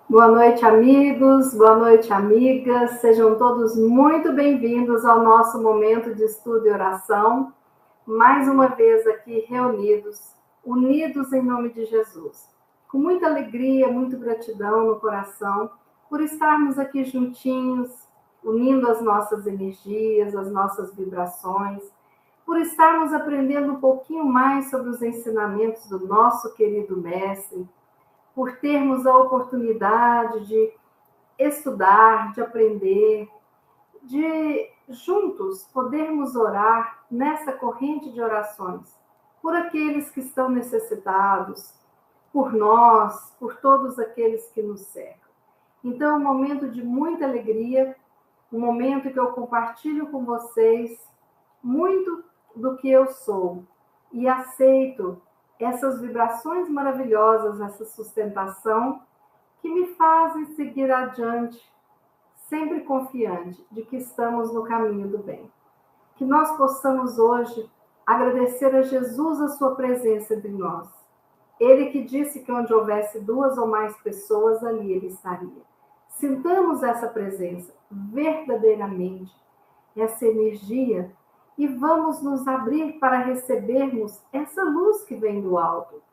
Boa noite, amigos, boa noite, amigas. Sejam todos muito bem-vindos ao nosso momento de estudo e oração. Mais uma vez aqui reunidos, unidos em nome de Jesus. Com muita alegria, muita gratidão no coração por estarmos aqui juntinhos, unindo as nossas energias, as nossas vibrações, por estarmos aprendendo um pouquinho mais sobre os ensinamentos do nosso querido Mestre, por termos a oportunidade de estudar, de aprender, de juntos podermos orar nessa corrente de orações por aqueles que estão necessitados, por nós, por todos aqueles que nos cercam. Então, é um momento de muita alegria, um momento que eu compartilho com vocês muito do que eu sou e aceito essas vibrações maravilhosas, essa sustentação que me fazem seguir adiante, sempre confiante de que estamos no caminho do bem. Que nós possamos hoje agradecer a Jesus a sua presença entre nós. Ele que disse que onde houvesse 2 ou mais pessoas, ali ele estaria. Sintamos essa presença verdadeiramente, essa energia, e vamos nos abrir para recebermos essa luz que vem do alto,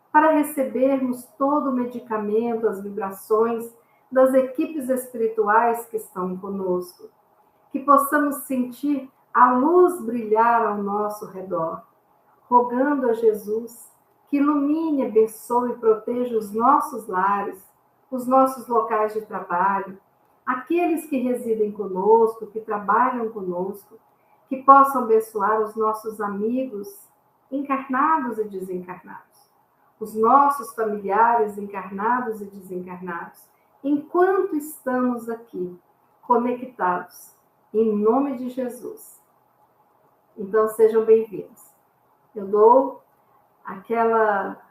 para recebermos todo o medicamento, as vibrações das equipes espirituais que estão conosco, que possamos sentir a luz brilhar ao nosso redor, rogando a Jesus que ilumine, abençoe e proteja os nossos lares, os nossos locais de trabalho, aqueles que residem conosco, que trabalham conosco, que possam abençoar os nossos amigos encarnados e desencarnados, os nossos familiares encarnados e desencarnados, enquanto estamos aqui, conectados, em nome de Jesus. Então, sejam bem-vindos. Eu dou aquela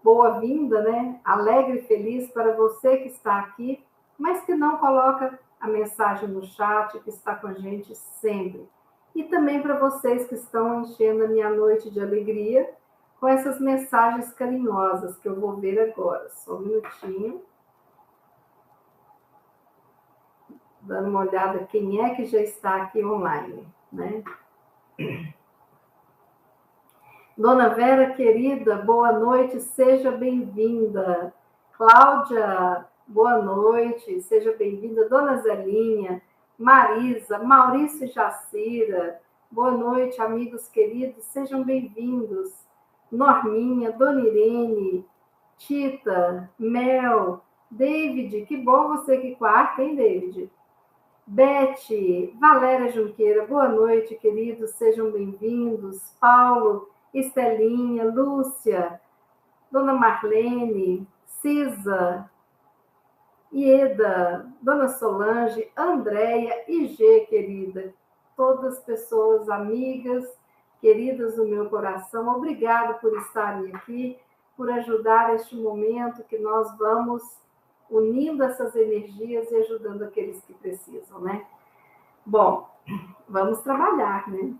boa-vinda, né? Alegre e feliz para você que está aqui, mas que não coloca a mensagem no chat, que está com a gente sempre. E também para vocês que estão enchendo a minha noite de alegria com essas mensagens carinhosas que eu vou ver agora. Só um minutinho. Dando uma olhada quem é que já está aqui online, né? Dona Vera, querida, boa noite, seja bem-vinda. Cláudia, boa noite, seja bem-vinda. Dona Zelinha, Marisa, Maurício e Jacira, boa noite, amigos queridos, sejam bem-vindos. Norminha, Dona Irene, Tita, Mel, David, que bom você aqui quarta, hein, David? Beth, Valéria Junqueira, boa noite, queridos, sejam bem-vindos. Paulo, Estelinha, Lúcia, Dona Marlene, Cisa, Ieda, Dona Solange, Andréia e G, querida. Todas pessoas amigas, queridas do meu coração, obrigado por estarem aqui, por ajudar este momento que nós vamos unindo essas energias e ajudando aqueles que precisam, né? Bom, vamos trabalhar, né?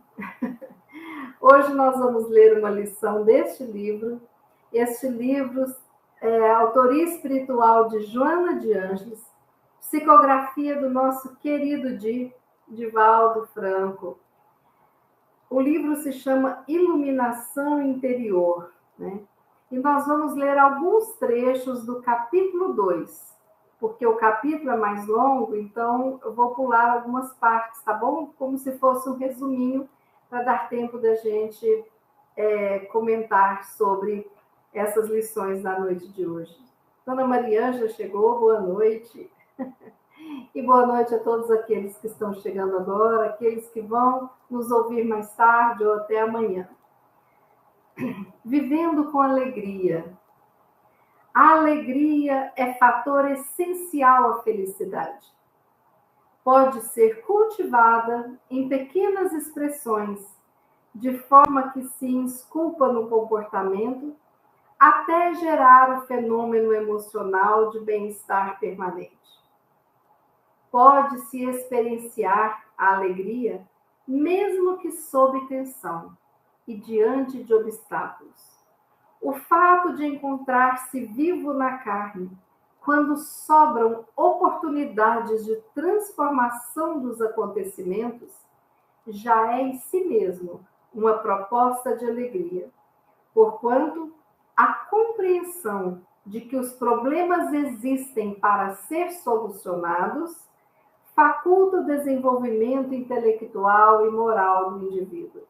Hoje nós vamos ler uma lição deste livro. Este livro é a autoria espiritual de Joana de Ângeles, psicografia do nosso querido Divaldo Franco. O livro se chama Iluminação Interior, né? E nós vamos ler alguns trechos do capítulo 2, porque o capítulo é mais longo, então eu vou pular algumas partes, tá bom? Como se fosse um resuminho, para dar tempo da gente comentar sobre essas lições da noite de hoje. Dona Mariângela chegou, boa noite. E boa noite a todos aqueles que estão chegando agora, aqueles que vão nos ouvir mais tarde ou até amanhã. Vivendo com alegria. A alegria é fator essencial à felicidade. Pode ser cultivada em pequenas expressões, de forma que se esculpa no comportamento, até gerar o fenômeno emocional de bem-estar permanente. Pode-se experienciar a alegria, mesmo que sob tensão e diante de obstáculos. O fato de encontrar-se vivo na carne quando sobram oportunidades de transformação dos acontecimentos, já é em si mesmo uma proposta de alegria, porquanto a compreensão de que os problemas existem para ser solucionados faculta o desenvolvimento intelectual e moral do indivíduo.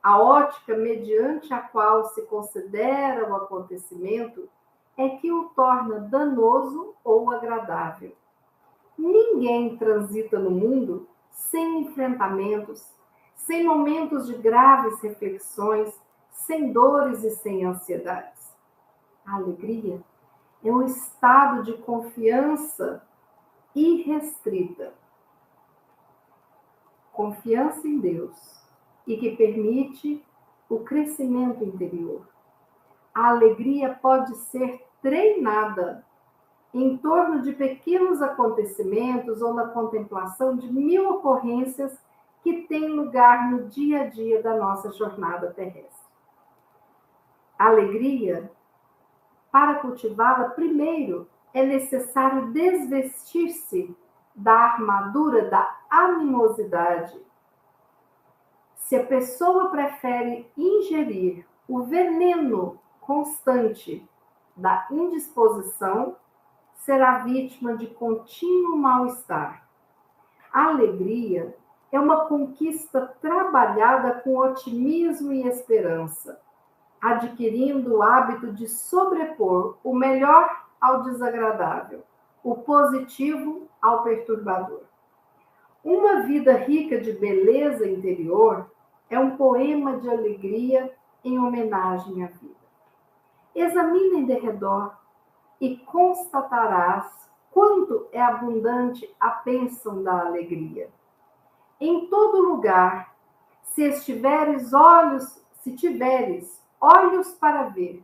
A ótica mediante a qual se considera o acontecimento é que o torna danoso ou agradável. Ninguém transita no mundo sem enfrentamentos, sem momentos de graves reflexões, sem dores e sem ansiedades. A alegria é um estado de confiança irrestrita. Confiança em Deus e que permite o crescimento interior. A alegria pode ser treinada em torno de pequenos acontecimentos ou na contemplação de 1000 ocorrências que têm lugar no dia a dia da nossa jornada terrestre. A alegria, para cultivá-la, primeiro é necessário desvestir-se da armadura da animosidade. Se a pessoa prefere ingerir o veneno constante da indisposição, será vítima de contínuo mal-estar. A alegria é uma conquista trabalhada com otimismo e esperança, adquirindo o hábito de sobrepor o melhor ao desagradável, o positivo ao perturbador. Uma vida rica de beleza interior é um poema de alegria em homenagem à vida. Examina em derredor e constatarás quanto é abundante a bênção da alegria. Em todo lugar, se tiveres olhos para ver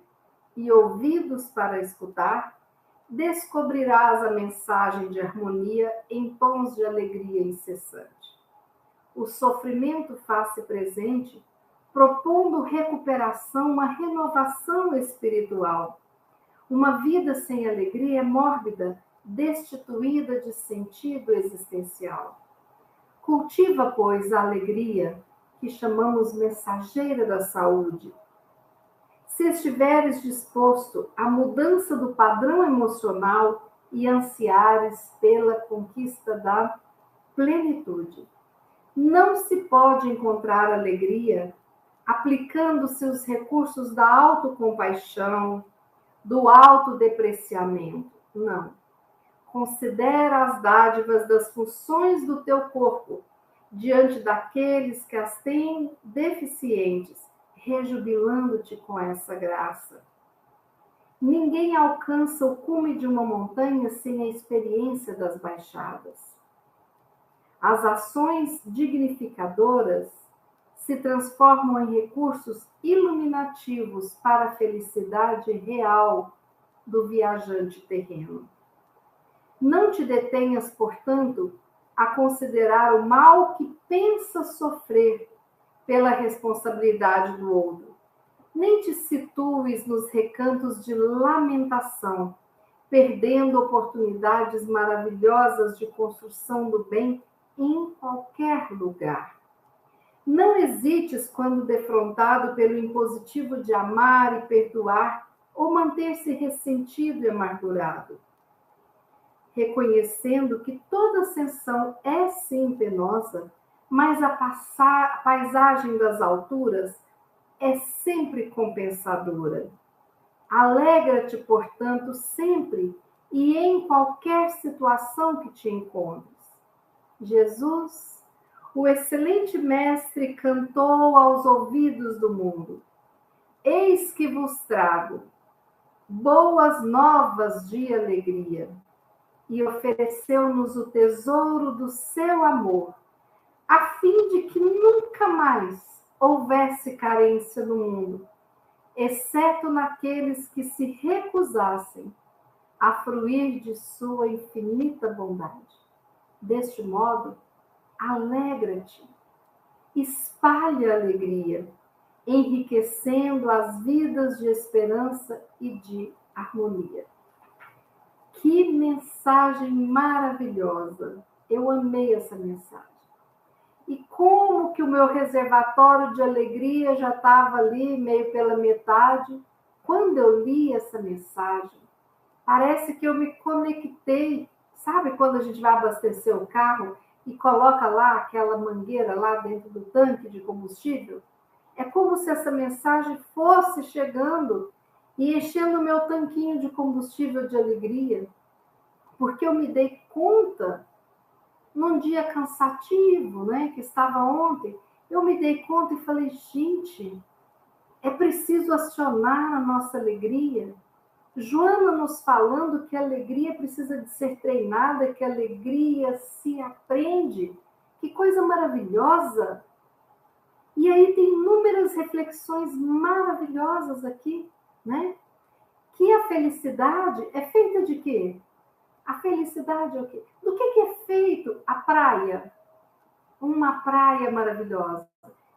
e ouvidos para escutar, descobrirás a mensagem de harmonia em tons de alegria incessante. O sofrimento faz-se presente, propondo recuperação, uma renovação espiritual. Uma vida sem alegria é mórbida, destituída de sentido existencial. Cultiva, pois, a alegria, que chamamos mensageira da saúde. Se estiveres disposto à mudança do padrão emocional e ansiares pela conquista da plenitude. Não se pode encontrar alegria aplicando-se os recursos da autocompaixão, do autodepreciamento. Não. Considera as dádivas das funções do teu corpo diante daqueles que as têm deficientes, rejubilando-te com essa graça. Ninguém alcança o cume de uma montanha sem a experiência das baixadas. As ações dignificadoras se transformam em recursos iluminativos para a felicidade real do viajante terreno. Não te detenhas, portanto, a considerar o mal que pensas sofrer pela responsabilidade do outro. Nem te situes nos recantos de lamentação, perdendo oportunidades maravilhosas de construção do bem em qualquer lugar. Não hesites quando defrontado pelo impositivo de amar e perdoar ou manter-se ressentido e amargurado. Reconhecendo que toda ascensão é sim penosa, mas a paisagem das alturas é sempre compensadora. Alegra-te, portanto, sempre e em qualquer situação que te encontres. Jesus, o excelente mestre, cantou aos ouvidos do mundo: eis que vos trago boas novas de alegria. E ofereceu-nos o tesouro do seu amor, a fim de que nunca mais houvesse carência no mundo, exceto naqueles que se recusassem a fruir de sua infinita bondade. Deste modo, alegra-te, espalha a alegria, enriquecendo as vidas de esperança e de harmonia. Que mensagem maravilhosa! Eu amei essa mensagem. E como que o meu reservatório de alegria já estava ali, meio pela metade. Quando eu li essa mensagem, parece que eu me conectei. Sabe quando a gente vai abastecer o carro e coloca lá aquela mangueira lá dentro do tanque de combustível? É como se essa mensagem fosse chegando e enchendo o meu tanquinho de combustível de alegria, porque eu me dei conta, num dia cansativo, né, que estava ontem, eu me dei conta e falei, gente, é preciso acionar a nossa alegria. Joana nos falando que a alegria precisa de ser treinada, que a alegria se aprende. Que coisa maravilhosa! E aí tem inúmeras reflexões maravilhosas aqui, né? Que a felicidade é feita de quê? A felicidade é o quê? Do que é feito a praia? Uma praia maravilhosa.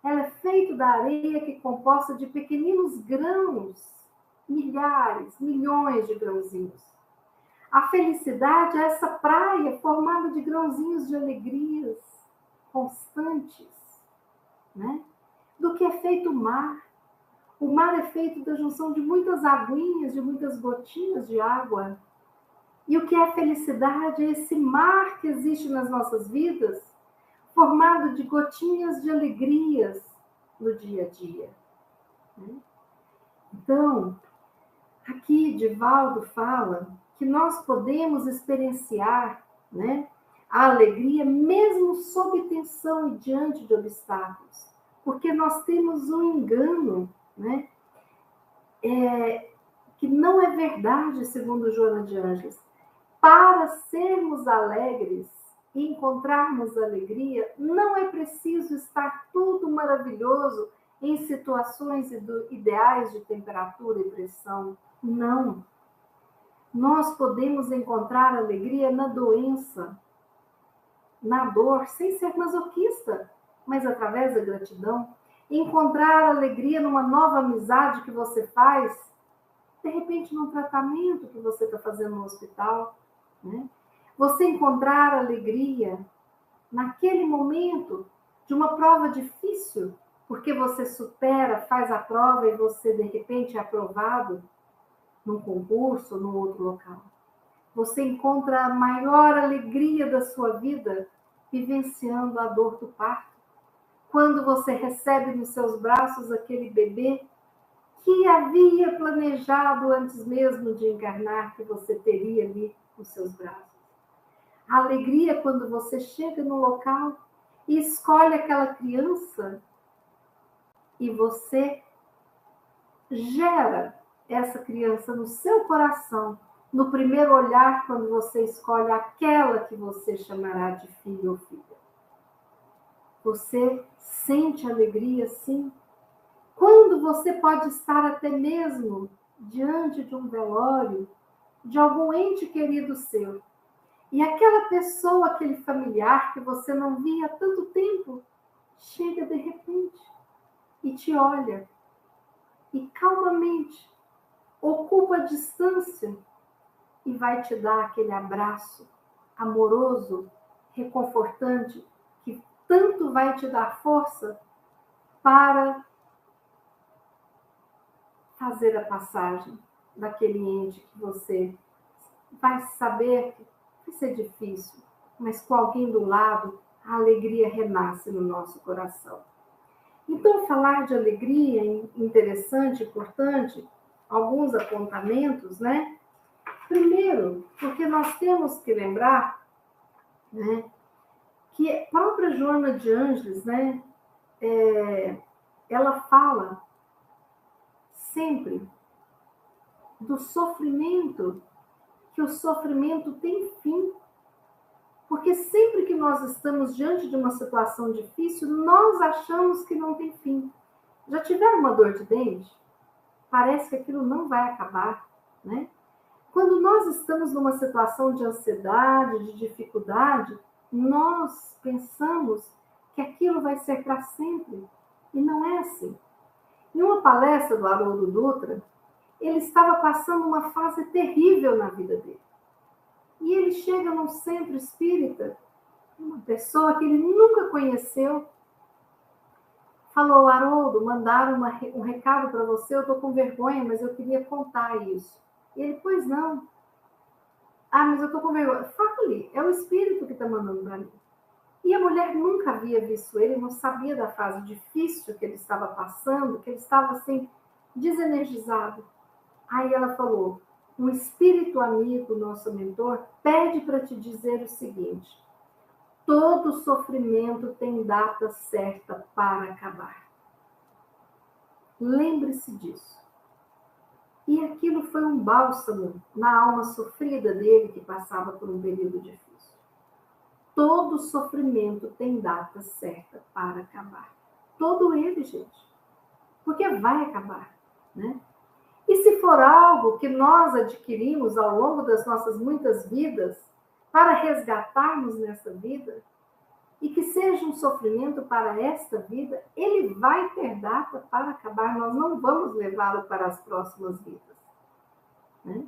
Ela é feita da areia que é composta de pequeninos grãos, milhares, milhões de grãozinhos. A felicidade é essa praia formada de grãozinhos de alegrias constantes, né? Do que é feito o mar. O mar é feito da junção de muitas aguinhas, de muitas gotinhas de água. E o que é felicidade é esse mar que existe nas nossas vidas, formado de gotinhas de alegrias no dia a dia. Então, aqui Divaldo fala que nós podemos experienciar, né, a alegria mesmo sob tensão e diante de obstáculos, porque nós temos um engano, né, que não é verdade, segundo Joana de Ângeles. Para sermos alegres e encontrarmos alegria, não é preciso estar tudo maravilhoso em situações ideais de temperatura e pressão. Não. Nós podemos encontrar alegria na doença, na dor, sem ser masoquista, mas através da gratidão. Encontrar alegria numa nova amizade que você faz, de repente num tratamento que você está fazendo no hospital, né? Você encontrar alegria naquele momento de uma prova difícil, porque você supera, faz a prova e você de repente é aprovado num concurso ou num outro local. Você encontra a maior alegria da sua vida vivenciando a dor do parto. Quando você recebe nos seus braços aquele bebê que havia planejado antes mesmo de encarnar que você teria ali nos seus braços. A alegria quando você chega no local e escolhe aquela criança e você gera essa criança no seu coração, no primeiro olhar, quando você escolhe aquela que você chamará de filho ou filha. Você sente alegria, sim. Quando você pode estar até mesmo diante de um velório, de algum ente querido seu, e aquela pessoa, aquele familiar que você não via há tanto tempo, chega de repente e te olha e calmamente ocupa a distância e vai te dar aquele abraço amoroso, reconfortante, que tanto vai te dar força para fazer a passagem daquele ente que você vai saber que vai ser difícil, mas com alguém do lado, a alegria renasce no nosso coração. Então, falar de alegria é interessante, importante, alguns apontamentos, né? Primeiro, porque nós temos que lembrar, né, que a própria Joana de Ângeles, né, ela fala sempre do sofrimento, que o sofrimento tem fim. Porque sempre que nós estamos diante de uma situação difícil, nós achamos que não tem fim. Já tiveram uma dor de dente? Parece que aquilo não vai acabar, né? Quando nós estamos numa situação de ansiedade, de dificuldade, nós pensamos que aquilo vai ser para sempre. E não é assim. Em uma palestra do Haroldo Dutra, ele estava passando uma fase terrível na vida dele. E ele chega num centro espírita, uma pessoa que ele nunca conheceu, falou: Haroldo, mandaram um recado para você, eu estou com vergonha, mas eu queria contar isso. E ele: pois não. Ah, mas eu estou com vergonha. Fale, é o espírito que está mandando para mim. E a mulher nunca havia visto ele, não sabia da fase difícil que ele estava passando, que ele estava assim, desenergizado. Aí ela falou: um espírito amigo, nosso mentor, pede para te dizer o seguinte: todo sofrimento tem data certa para acabar. Lembre-se disso. E aquilo foi um bálsamo na alma sofrida dele, que passava por um período difícil. Todo sofrimento tem data certa para acabar. Todo ele, gente. Porque vai acabar, né? E se for algo que nós adquirimos ao longo das nossas muitas vidas, para resgatarmos nessa vida, e que seja um sofrimento para esta vida, ele vai ter data para acabar. Nós não vamos levá-lo para as próximas vidas, né?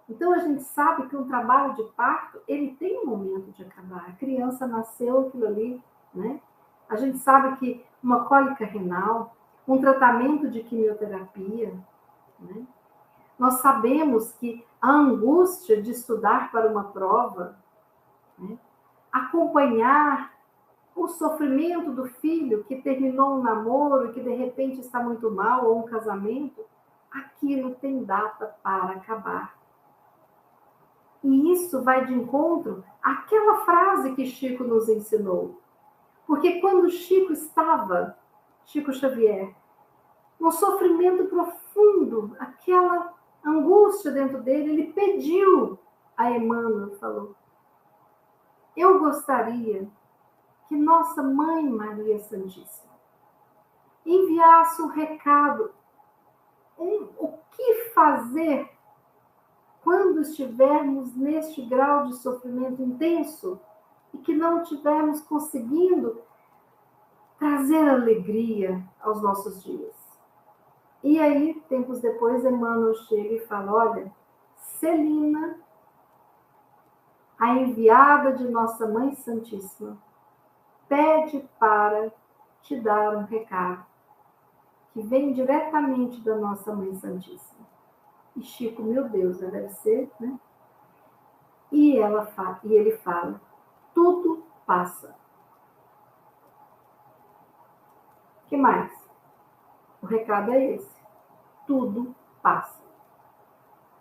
Então, a gente sabe que um trabalho de parto, ele tem um momento de acabar. A criança nasceu, aquilo ali, né? A gente sabe que uma cólica renal, um tratamento de quimioterapia, né? Nós sabemos que a angústia de estudar para uma prova, né? Acompanhar o sofrimento do filho que terminou um namoro e que de repente está muito mal, ou um casamento, aquilo tem data para acabar. E isso vai de encontro àquela frase que Chico nos ensinou. Porque quando Chico Xavier, no sofrimento profundo, aquela angústia dentro dele, ele pediu a Emmanuel, falou: eu gostaria que nossa Mãe Maria Santíssima enviasse um recado, o que fazer quando estivermos neste grau de sofrimento intenso e que não estivermos conseguindo trazer alegria aos nossos dias. E aí, tempos depois, Emmanuel chega e fala: olha, Celina, a enviada de Nossa Mãe Santíssima, pede para te dar um recado que vem diretamente da Nossa Mãe Santíssima. E Chico, meu Deus, deve ser, né? E ele fala: tudo passa. O que mais? O recado é esse: tudo passa.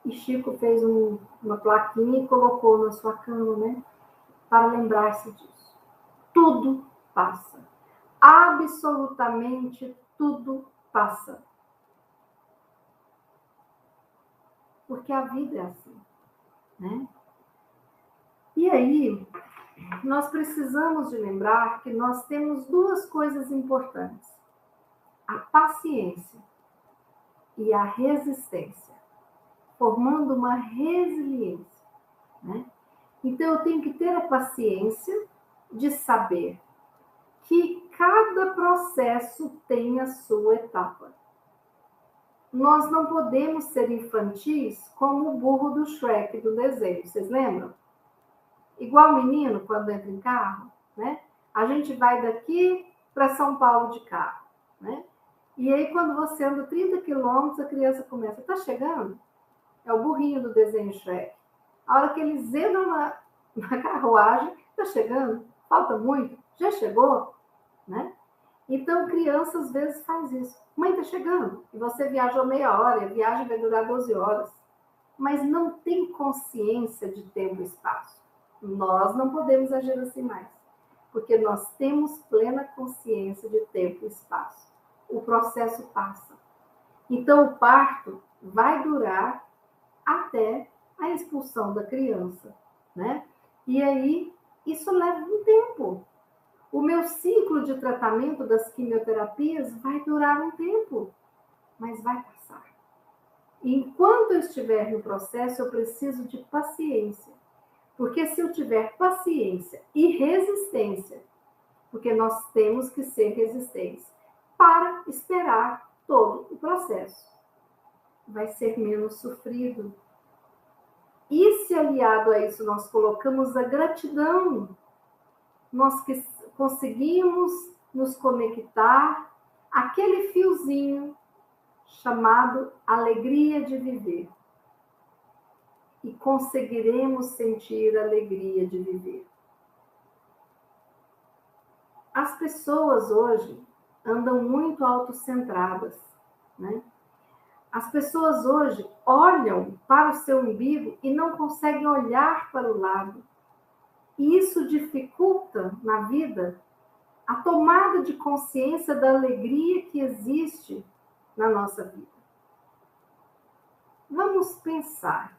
E Chico fez uma plaquinha e colocou na sua cama, né? Para lembrar-se disso. Tudo passa. Absolutamente tudo passa. Porque a vida é assim, né? E aí, nós precisamos de lembrar que nós temos duas coisas importantes: a paciência e a resistência, formando uma resiliência, né? Então, eu tenho que ter a paciência de saber que cada processo tem a sua etapa. Nós não podemos ser infantis como o burro do Shrek do desenho, vocês lembram? Igual o menino quando entra em carro, né? A gente vai daqui para São Paulo de carro, né? E aí, quando você anda 30 quilômetros, a criança começa: tá chegando? É o burrinho do desenho Shrek. A hora que eles entram na carruagem, tá chegando? Falta muito? Já chegou? Né? Então, criança às vezes faz isso. Mãe, tá chegando. E você viajou meia hora, e a viagem vai durar 12 horas. Mas não tem consciência de tempo e espaço. Nós não podemos agir assim mais. Porque nós temos plena consciência de tempo e espaço. O processo passa. Então, o parto vai durar até a expulsão da criança, né? E aí, isso leva um tempo. O meu ciclo de tratamento das quimioterapias vai durar um tempo, mas vai passar. E enquanto eu estiver no processo, eu preciso de paciência. Porque se eu tiver paciência e resistência, porque nós temos que ser resistentes para esperar todo o processo, vai ser menos sofrido. E se aliado a isso nós colocamos a gratidão, nós que conseguimos nos conectar àquele fiozinho chamado alegria de viver. E conseguiremos sentir a alegria de viver. As pessoas hoje andam muito autocentradas, né? As pessoas hoje olham para o seu umbigo e não conseguem olhar para o lado. E isso dificulta na vida a tomada de consciência da alegria que existe na nossa vida. Vamos pensar.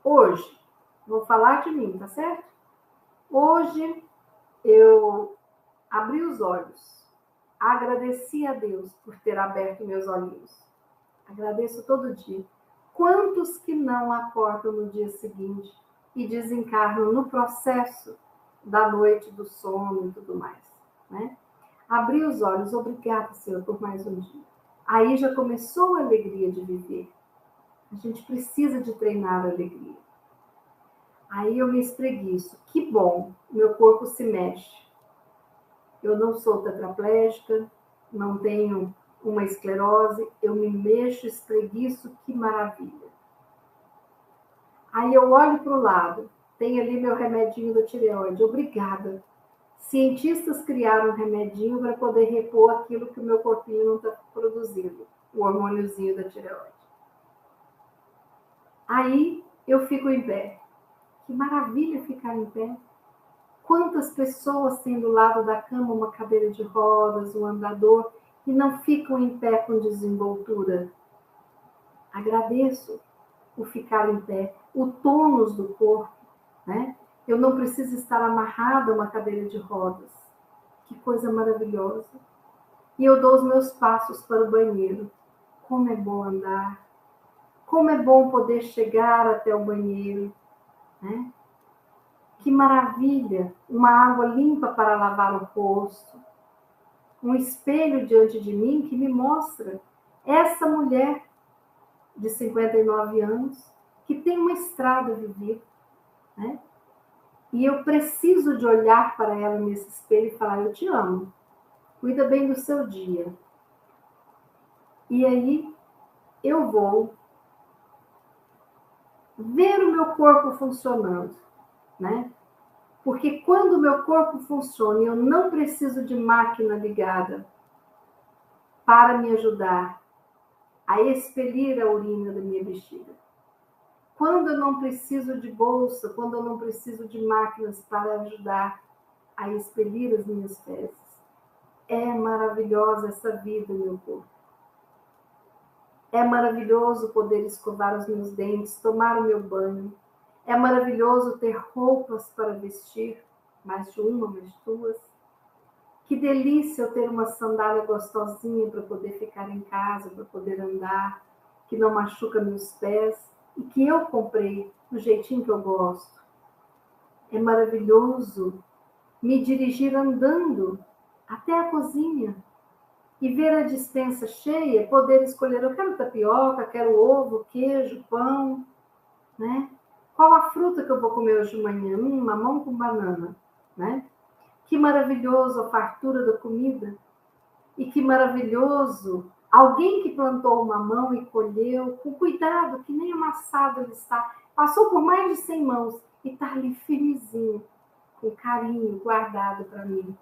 Hoje, vou falar de mim, tá certo? Hoje eu abri os olhos, agradeci a Deus por ter aberto meus olhinhos. Agradeço todo dia. Quantos que não acordam no dia seguinte e desencarnam no processo da noite, do sono e tudo mais, né? Abri os olhos, obrigada, Senhor, por mais um dia. Aí já começou a alegria de viver. A gente precisa de treinar a alegria. Aí eu me espreguiço. Que bom, meu corpo se mexe. Eu não sou tetraplégica, não tenho uma esclerose, eu me mexo, espreguiço, que maravilha. Aí eu olho para o lado, tem ali meu remedinho da tireoide, obrigada. Cientistas criaram um remedinho para poder repor aquilo que o meu corpinho não está produzindo, o hormôniozinho da tireoide. Aí eu fico em pé. Que maravilha ficar em pé. Quantas pessoas têm do lado da cama uma cadeira de rodas, um andador, e não ficam em pé com desenvoltura? Agradeço por ficar em pé, o tônus do corpo, né? Eu não preciso estar amarrada a uma cadeira de rodas. Que coisa maravilhosa. E eu dou os meus passos para o banheiro. Como é bom andar. Como é bom poder chegar até o banheiro, né? Que maravilha, uma água limpa para lavar o rosto, um espelho diante de mim que me mostra essa mulher de 59 anos que tem uma estrada a viver, né? E eu preciso de olhar para ela nesse espelho e falar, eu te amo, cuida bem do seu dia. E aí eu vou ver o meu corpo funcionando, né? Porque quando o meu corpo funciona e eu não preciso de máquina ligada para me ajudar a expelir a urina da minha bexiga, quando eu não preciso de bolsa, quando eu não preciso de máquinas para ajudar a expelir as minhas fezes, é maravilhosa essa vida, meu corpo. É maravilhoso poder escovar os meus dentes, tomar o meu banho. É maravilhoso ter roupas para vestir, mais de uma, mais de duas. Que delícia eu ter uma sandália gostosinha para poder ficar em casa, para poder andar, que não machuca meus pés e que eu comprei do jeitinho que eu gosto. É maravilhoso me dirigir andando até a cozinha e ver a despensa cheia, poder escolher, eu quero tapioca, quero ovo, queijo, pão, né? Qual a fruta que eu vou comer hoje de manhã? Mamão com banana, né? Que maravilhoso a fartura da comida. E que maravilhoso alguém que plantou o mamão e colheu com cuidado, que nem amassado ele está. Passou por mais de 100 mãos e está ali firmezinho, com carinho, guardado para mim.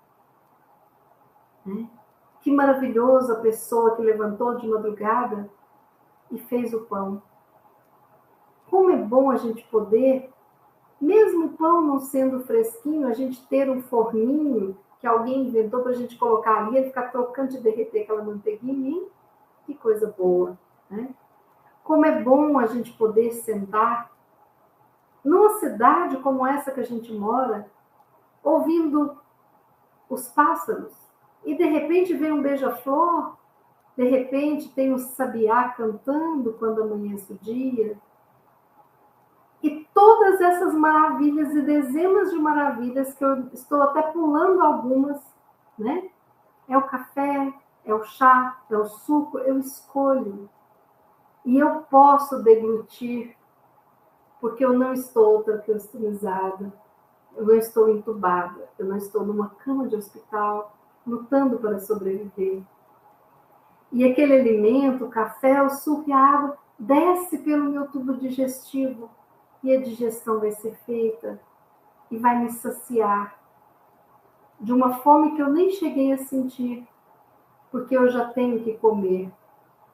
Né? Que maravilhoso a pessoa que levantou de madrugada e fez o pão. Como é bom a gente poder, mesmo o pão não sendo fresquinho, a gente ter um forninho que alguém inventou para a gente colocar ali e ficar trocando de derreter aquela manteiguinha. Hein? Que coisa boa, né? Como é bom a gente poder sentar numa cidade como essa que a gente mora, ouvindo os pássaros, e de repente vem um beija-flor, de repente tem um sabiá cantando quando amanhece o dia. E todas essas maravilhas e dezenas de maravilhas que eu estou até pulando algumas, né? É o café, é o chá, é o suco, eu escolho. E eu posso deglutir porque eu não estou traqueostomizada, eu não estou entubada, eu não estou numa cama de hospital lutando para sobreviver. E aquele alimento, o café, o suco e a água, desce pelo meu tubo digestivo e a digestão vai ser feita e vai me saciar de uma fome que eu nem cheguei a sentir, porque eu já tenho que comer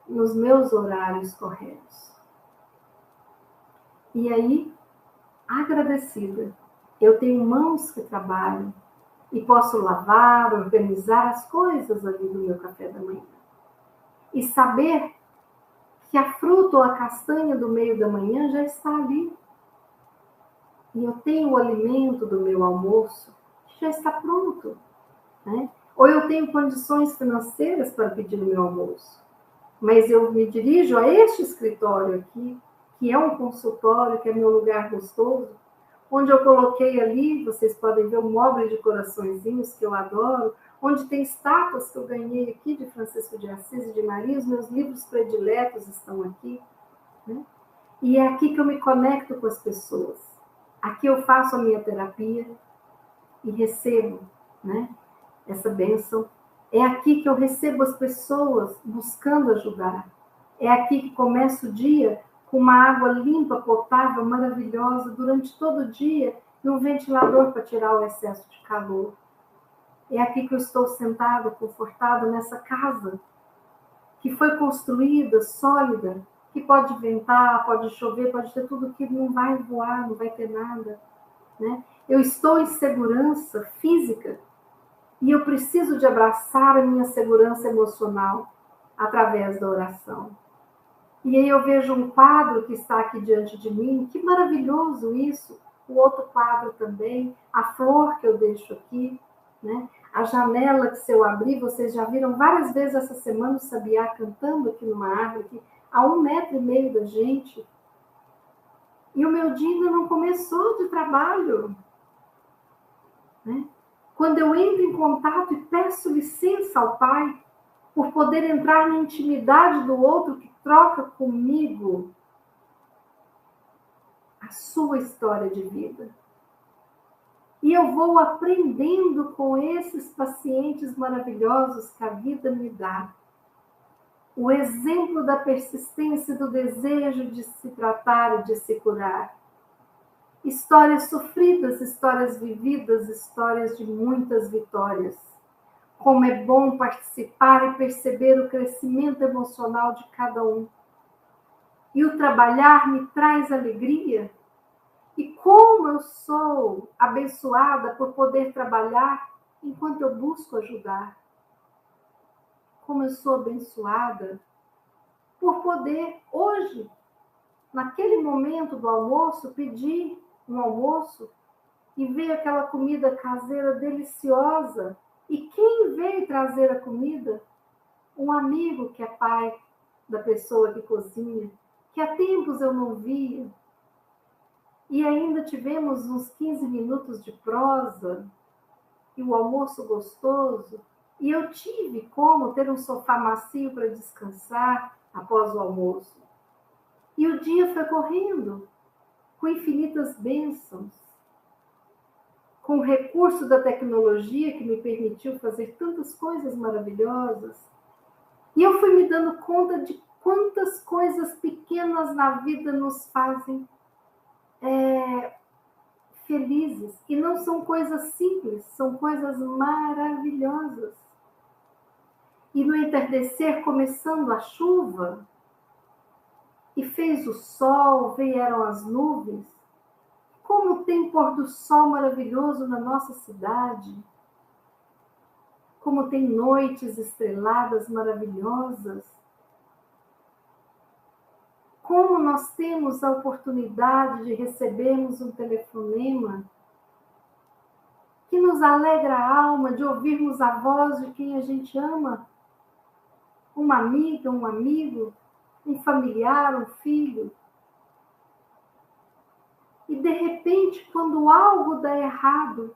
nos meus horários corretos. E aí, agradecida, eu tenho mãos que trabalham e posso lavar, organizar as coisas ali do meu café da manhã. E saber que a fruta ou a castanha do meio da manhã já está ali. E eu tenho o alimento do meu almoço que já está pronto, né? Ou eu tenho condições financeiras para pedir o meu almoço, mas eu me dirijo a este escritório aqui, que é um consultório, que é meu lugar gostoso, onde eu coloquei ali, vocês podem ver o móvel de coraçõezinhos, que eu adoro, onde tem estátuas que eu ganhei aqui de Francisco de Assis e de Maria, os meus livros prediletos estão aqui, né? E é aqui que eu me conecto com as pessoas. Aqui eu faço a minha terapia e recebo, né, essa bênção. É aqui que eu recebo as pessoas buscando ajudar. É aqui que começo o dia com uma água limpa, potável, maravilhosa, durante todo o dia, e um ventilador para tirar o excesso de calor. É aqui que eu estou sentada, confortada nessa casa, que foi construída, sólida, que pode ventar, pode chover, pode ter tudo que não vai voar, não vai ter nada, né? Eu estou em segurança física e eu preciso de abraçar a minha segurança emocional através da oração. E aí eu vejo um quadro que está aqui diante de mim, que maravilhoso isso, o outro quadro também, a flor que eu deixo aqui, né? A janela que se eu abrir, vocês já viram várias vezes essa semana o sabiá cantando aqui numa árvore, aqui, a 1,5 metro da gente. E o meu dia ainda não começou de trabalho, né? Quando eu entro em contato e peço licença ao Pai por poder entrar na intimidade do outro que troca comigo a sua história de vida. E eu vou aprendendo com esses pacientes maravilhosos que a vida me dá. O exemplo da persistência e do desejo de se tratar e de se curar. Histórias sofridas, histórias vividas, histórias de muitas vitórias. Como é bom participar e perceber o crescimento emocional de cada um. E o trabalhar me traz alegria. E como eu sou abençoada por poder trabalhar enquanto eu busco ajudar. Como eu sou abençoada por poder, hoje, naquele momento do almoço, pedir um almoço e ver aquela comida caseira deliciosa. E quem veio trazer a comida? Um amigo que é pai da pessoa que cozinha, que há tempos eu não via. E ainda tivemos uns 15 minutos de prosa, e o almoço gostoso, e eu tive como ter um sofá macio para descansar após o almoço. E o dia foi correndo, com infinitas bênçãos, com o recurso da tecnologia que me permitiu fazer tantas coisas maravilhosas. E eu fui me dando conta de quantas coisas pequenas na vida nos fazem felizes. E não são coisas simples, são coisas maravilhosas. E no entardecer, começando a chuva, e fez o sol, vieram as nuvens. Como tem pôr do sol maravilhoso na nossa cidade. Como tem noites estreladas maravilhosas. Como nós temos a oportunidade de recebermos um telefonema que nos alegra a alma, de ouvirmos a voz de quem a gente ama. Uma amiga, um amigo, um familiar, um filho. E de repente, quando algo dá errado,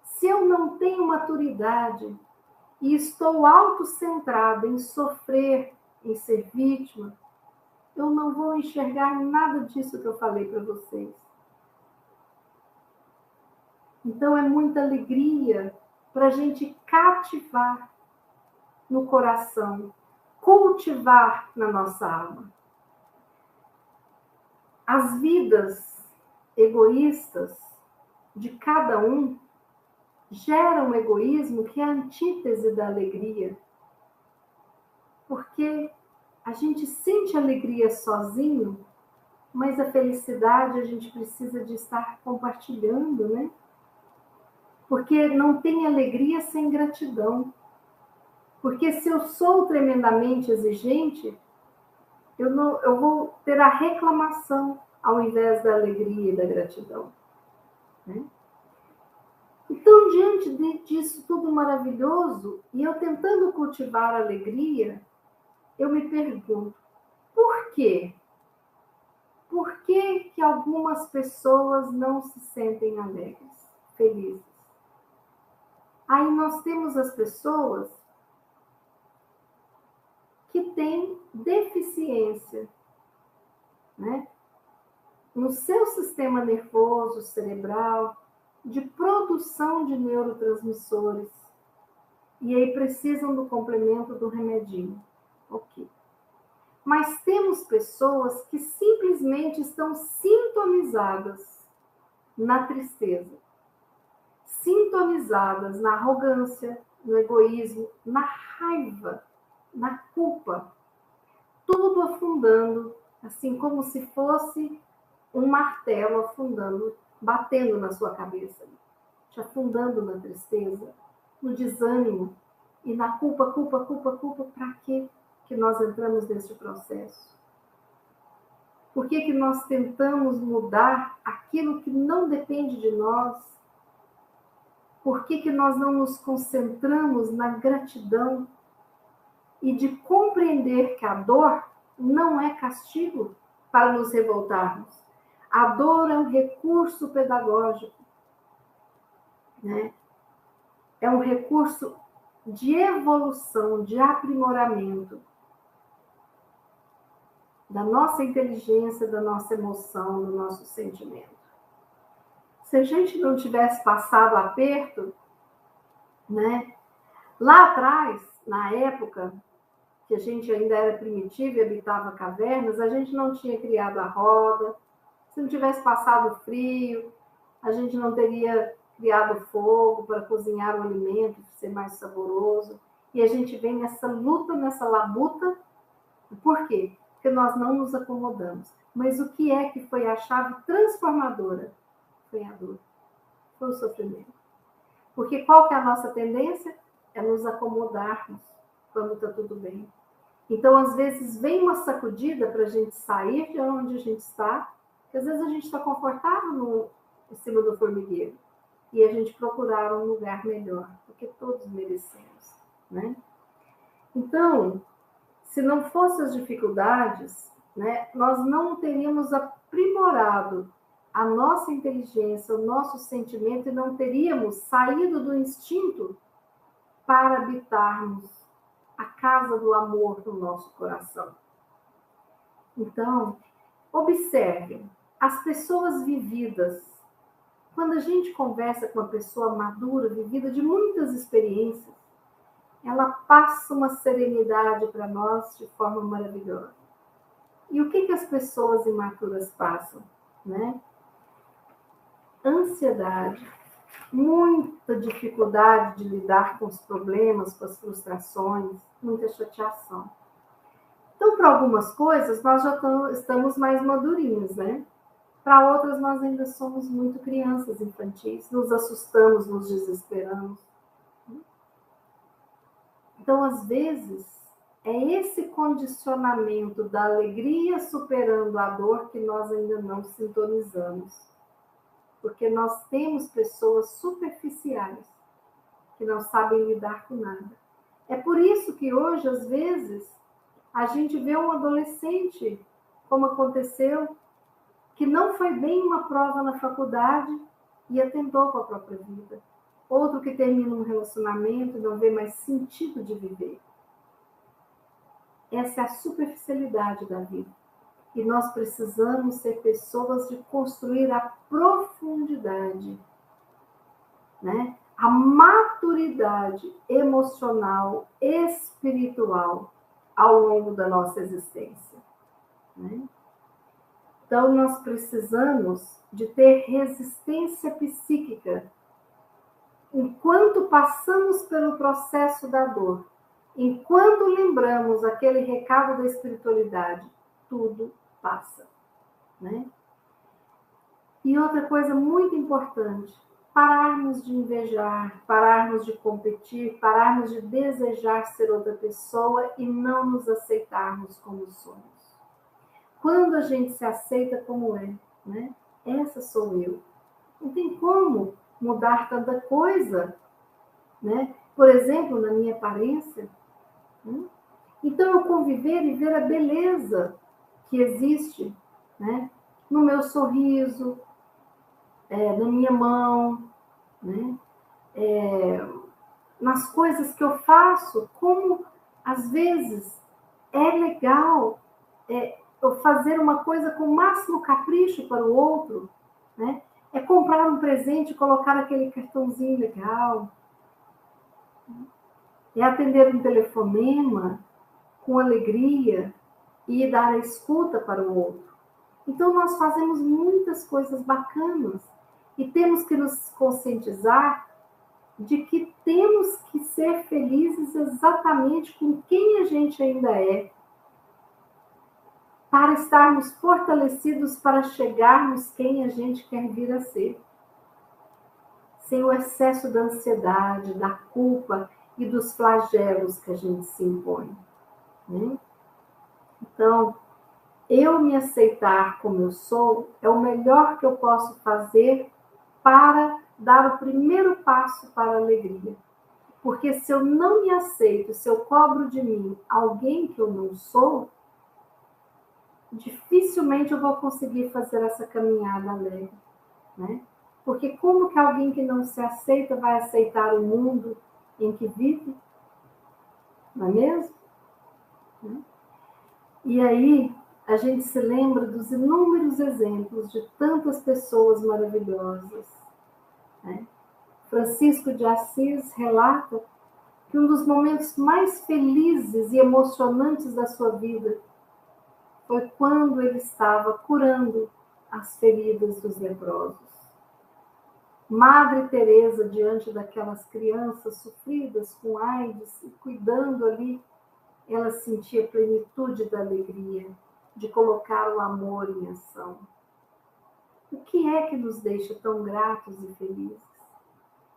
se eu não tenho maturidade e estou autocentrada em sofrer, em ser vítima, eu não vou enxergar nada disso que eu falei para vocês. Então, é muita alegria para a gente cativar no coração, cultivar na nossa alma. As vidas egoístas de cada um geram um egoísmo que é a antítese da alegria. Porque a gente sente alegria sozinho, mas a felicidade a gente precisa de estar compartilhando, né? Porque não tem alegria sem gratidão. Porque se eu sou tremendamente exigente, eu vou ter a reclamação ao invés da alegria e da gratidão, né? Então, diante disso tudo maravilhoso, e eu tentando cultivar a alegria, eu me pergunto, por quê? Por que que algumas pessoas não se sentem alegres, felizes? Aí nós temos as pessoas que têm deficiência, né? No seu sistema nervoso, cerebral, de produção de neurotransmissores. E aí precisam do complemento do remedinho. Ok. Mas temos pessoas que simplesmente estão sintonizadas na tristeza, sintonizadas na arrogância, no egoísmo, na raiva, na culpa, tudo afundando, assim como se fosse um martelo afundando, batendo na sua cabeça, te afundando na tristeza, no desânimo e na culpa, culpa, culpa, culpa. Para quê que nós entramos nesse processo? Por que que nós tentamos mudar aquilo que não depende de nós? Por que que nós não nos concentramos na gratidão e de compreender que a dor não é castigo para nos revoltarmos? A dor é um recurso pedagógico, né? É um recurso de evolução, de aprimoramento da nossa inteligência, da nossa emoção, do nosso sentimento. Se a gente não tivesse passado aperto, né? Lá atrás, na época que a gente ainda era primitivo e habitava cavernas, a gente não tinha criado a roda. Se não tivesse passado frio, a gente não teria criado fogo para cozinhar o alimento, ser mais saboroso. E a gente vem nessa luta, nessa labuta. Por quê? Porque nós não nos acomodamos. Mas o que é que foi a chave transformadora? Foi a dor, foi o sofrimento. Porque qual que é a nossa tendência? É nos acomodarmos quando está tudo bem. Então, às vezes, vem uma sacudida para a gente sair de onde a gente está, porque às vezes a gente está confortável em cima do formigueiro, e a gente procurar um lugar melhor, porque todos merecemos, né? Então, se não fossem as dificuldades, né, nós não teríamos aprimorado a nossa inteligência, o nosso sentimento, e não teríamos saído do instinto para habitarmos a casa do amor no nosso coração. Então, observem, as pessoas vividas, quando a gente conversa com uma pessoa madura, vivida de muitas experiências, ela passa uma serenidade para nós de forma maravilhosa. E o que as pessoas imaturas passam, né? Ansiedade, muita dificuldade de lidar com os problemas, com as frustrações, muita chateação. Então, para algumas coisas, nós já estamos mais madurinhos, né? Para outras, nós ainda somos muito crianças infantis, nos assustamos, nos desesperamos. Então, às vezes, é esse condicionamento da alegria superando a dor que nós ainda não sintonizamos. Porque nós temos pessoas superficiais que não sabem lidar com nada. É por isso que hoje, às vezes, a gente vê um adolescente, como aconteceu, que não foi bem uma prova na faculdade e atentou com a própria vida. Outro que termina um relacionamento e não vê mais sentido de viver. Essa é a superficialidade da vida. E nós precisamos ser pessoas de construir a profundidade, né? A maturidade emocional, espiritual ao longo da nossa existência, né? Então, nós precisamos de ter resistência psíquica enquanto passamos pelo processo da dor, enquanto lembramos aquele recado da espiritualidade, tudo passa, né? E outra coisa muito importante, pararmos de invejar, pararmos de competir, pararmos de desejar ser outra pessoa e não nos aceitarmos como somos. Quando a gente se aceita como é, né? Essa sou eu. Não tem como mudar tanta coisa, né? Por exemplo, na minha aparência, né? Então, eu conviver e ver a beleza que existe, né? No meu sorriso, na minha mão, né? Nas coisas que eu faço, como às vezes é legal eu fazer uma coisa com o máximo capricho para o outro, né? É comprar um presente, colocar aquele cartãozinho legal, é atender um telefonema com alegria e dar a escuta para o outro. Então, nós fazemos muitas coisas bacanas e temos que nos conscientizar de que temos que ser felizes exatamente com quem a gente ainda é, para estarmos fortalecidos para chegarmos quem a gente quer vir a ser, sem o excesso da ansiedade, da culpa e dos flagelos que a gente se impõe, né? Então, eu me aceitar como eu sou é o melhor que eu posso fazer para dar o primeiro passo para a alegria. Porque se eu não me aceito, se eu cobro de mim alguém que eu não sou, dificilmente eu vou conseguir fazer essa caminhada alegre, né? Porque como que alguém que não se aceita vai aceitar o mundo em que vive? Não é mesmo? E aí a gente se lembra dos inúmeros exemplos de tantas pessoas maravilhosas, né? Francisco de Assis relata que um dos momentos mais felizes e emocionantes da sua vida foi quando ele estava curando as feridas dos leprosos. Madre Teresa, diante daquelas crianças sofridas com AIDS e cuidando ali, ela sentia plenitude da alegria de colocar o amor em ação. O que é que nos deixa tão gratos e felizes?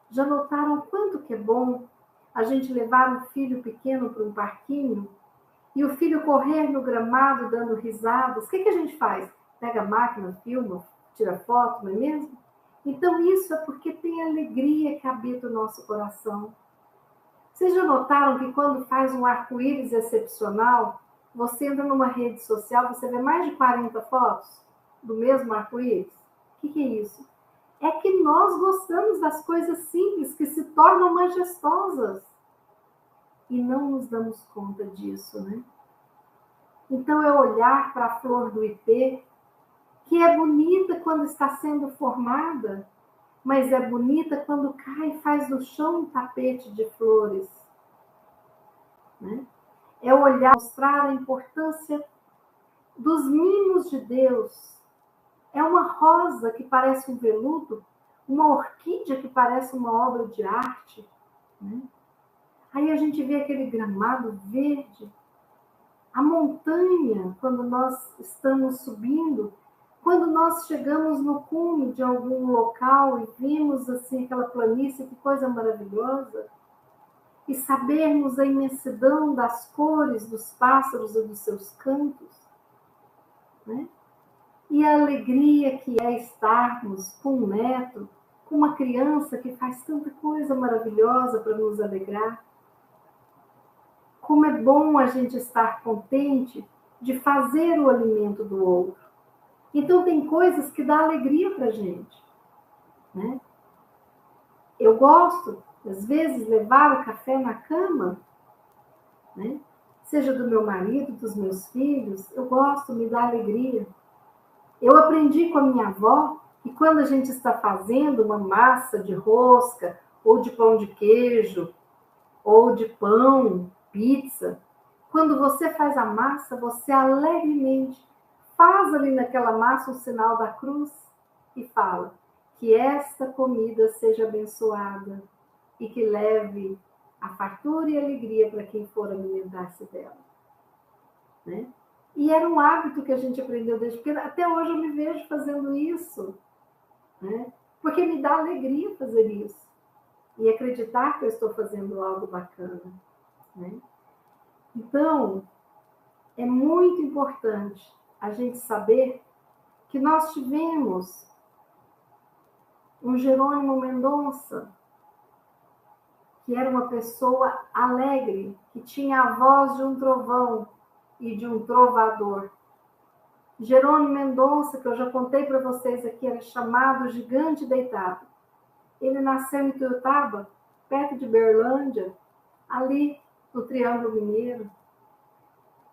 Já notaram quanto que é bom a gente levar um filho pequeno para um parquinho e o filho correr no gramado dando risadas? O que a gente faz? Pega a máquina, filma, tira foto, não é mesmo? Então isso é porque tem alegria que habita o nosso coração. Vocês já notaram que quando faz um arco-íris excepcional, você entra numa rede social, você vê mais de 40 fotos do mesmo arco-íris? O que é isso? É que nós gostamos das coisas simples que se tornam majestosas. E não nos damos conta disso, né? Então é olhar para a flor do ipê, que é bonita quando está sendo formada, mas é bonita quando cai e faz do chão um tapete de flores, né? É olhar, mostrar a importância dos mimos de Deus. É uma rosa que parece um veludo, uma orquídea que parece uma obra de arte, né? Aí a gente vê aquele gramado verde, a montanha, quando nós estamos subindo, quando nós chegamos no cume de algum local e vimos assim aquela planície, que coisa maravilhosa, e sabermos a imensidão das cores dos pássaros e dos seus cantos, né? E a alegria que é estarmos com um neto, com uma criança que faz tanta coisa maravilhosa para nos alegrar. Como é bom a gente estar contente de fazer o alimento do outro. Então tem coisas que dão alegria para a gente, né? Eu gosto, às vezes, levar o café na cama, né? seja do meu marido, dos meus filhos, eu gosto, me dá alegria. Eu aprendi com a minha avó que quando a gente está fazendo uma massa de rosca, ou de pão de queijo, ou de pão, pizza, quando você faz a massa, você alegremente faz ali naquela massa o sinal da cruz e fala que esta comida seja abençoada e que leve a fartura e a alegria para quem for alimentar-se dela. Né? E era um hábito que a gente aprendeu desde pequena. Até hoje eu me vejo fazendo isso. Né? Porque me dá alegria fazer isso. E acreditar que eu estou fazendo algo bacana. Né? Então, é muito importante a gente saber que nós tivemos um Jerônimo Mendonça, que era uma pessoa alegre, que tinha a voz de um trovão e de um trovador. Jerônimo Mendonça, que eu já contei para vocês aqui, era chamado Gigante Deitado. Ele nasceu em Tuiutaba, perto de Berlândia, ali no Triângulo Mineiro.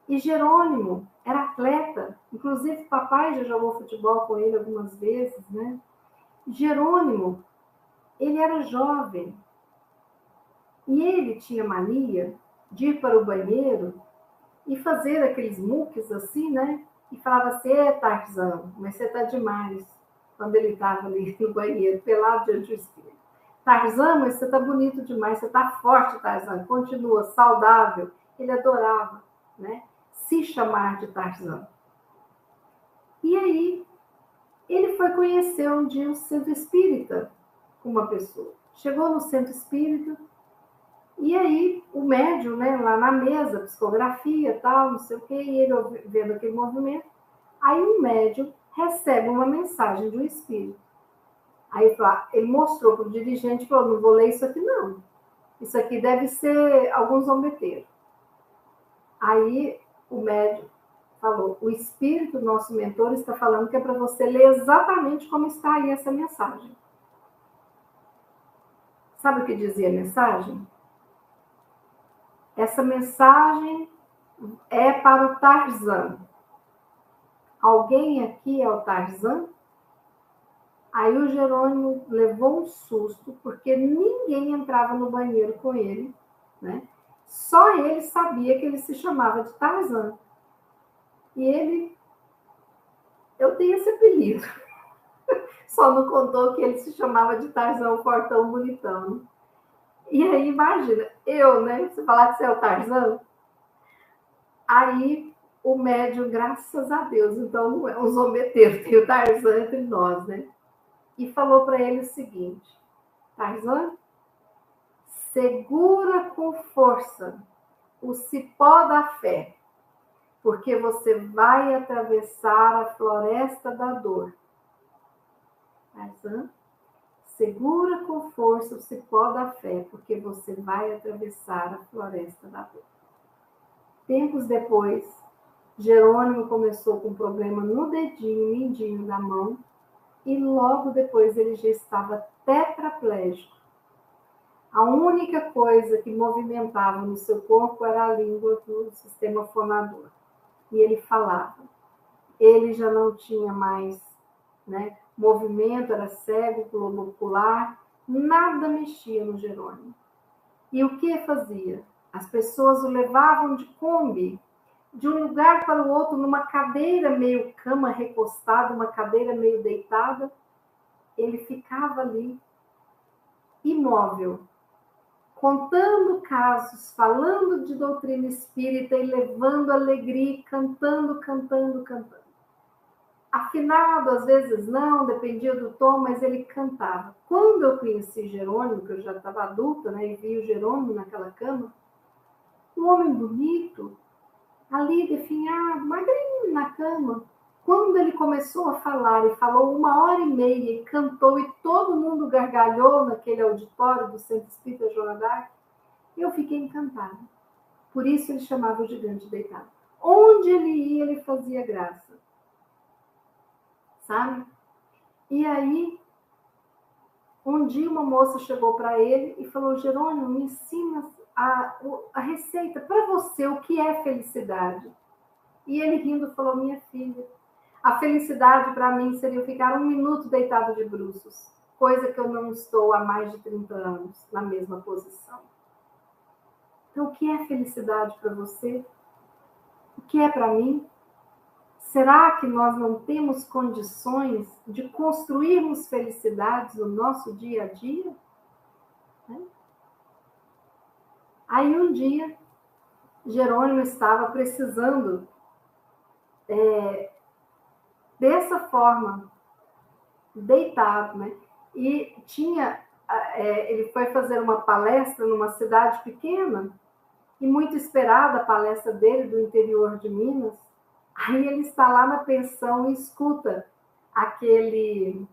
E Jerônimo era atleta, inclusive papai já jogou futebol com ele algumas vezes, né? Jerônimo, ele era jovem e ele tinha mania de ir para o banheiro e fazer aqueles muques assim, né? E falava assim, Tarzan, mas você tá demais. Quando ele estava ali no banheiro, pelado diante do espelho. Tarzan, mas você tá bonito demais, você tá forte, Tarzan. Continua, saudável. Ele adorava, né? Se chamar de Tarzan. E aí, ele foi conhecer um dia o centro espírita com uma pessoa. Chegou no centro espírita, e aí o médium, né, lá na mesa, psicografia, tal, não sei o quê, e ele vendo aquele movimento, aí o médium recebe uma mensagem de um espírito. Aí ele mostrou para o dirigente e falou, não vou ler isso aqui não. Isso aqui deve ser algum zombeteiro. Aí o médium falou, o espírito, nosso mentor, está falando que é para você ler exatamente como está aí essa mensagem. Sabe o que dizia a mensagem? Essa mensagem é para o Tarzan. Alguém aqui é o Tarzan? Aí o Jerônimo levou um susto, porque ninguém entrava no banheiro com ele, né? Só ele sabia que ele se chamava de Tarzan. E ele, eu tenho esse apelido. Só não contou que ele se chamava de Tarzan, o fortão bonitão. E aí, imagina, eu, né? Você falar que você é o Tarzan. Aí, o médium, graças a Deus, então não é um zombeteiro, tem o Tarzan entre nós, né? E falou para ele o seguinte, Tarzan, segura com força o cipó da fé, porque você vai atravessar a floresta da dor. Tarzan, segura com força o cipó da fé, porque você vai atravessar a floresta da dor. Tempos depois, Jerônimo começou com um problema no dedinho, mindinho da mão, e logo depois ele já estava tetraplégico. A única coisa que movimentava no seu corpo era a língua do sistema fonador. E ele falava. Ele já não tinha mais, né, movimento, era cego, globo ocular, nada mexia no Jerônimo. E o que fazia? As pessoas o levavam de Kombi, de um lugar para o outro, numa cadeira meio cama recostada, uma cadeira meio deitada. Ele ficava ali, imóvel, contando casos, falando de doutrina espírita e levando alegria, cantando. Afinado, às vezes não, dependia do tom, mas ele cantava. Quando eu conheci Jerônimo, que eu já estava adulta, né, e vi o Jerônimo naquela cama, um homem bonito, ali definhado, magrinho na cama. Quando ele começou a falar e falou 1h30 e cantou e todo mundo gargalhou naquele auditório do Centro Espírita Joana d'Arc, eu fiquei encantada. Por isso ele chamava o Gigante Deitado. Onde ele ia, ele fazia graça. Sabe? E aí, um dia uma moça chegou para ele e falou, Jerônimo, me ensina a receita para você, o que é felicidade? E ele rindo falou, minha filha, a felicidade para mim seria ficar 1 minuto deitado de bruços, coisa que eu não estou há mais de 30 anos na mesma posição. Então, o que é felicidade para você? O que é para mim? Será que nós não temos condições de construirmos felicidades no nosso dia a dia? Aí um dia, Jerônimo estava precisando dessa forma, deitado, né? E ele foi fazer uma palestra numa cidade pequena, e muito esperada a palestra dele, do interior de Minas. Aí ele está lá na pensão e escuta aquele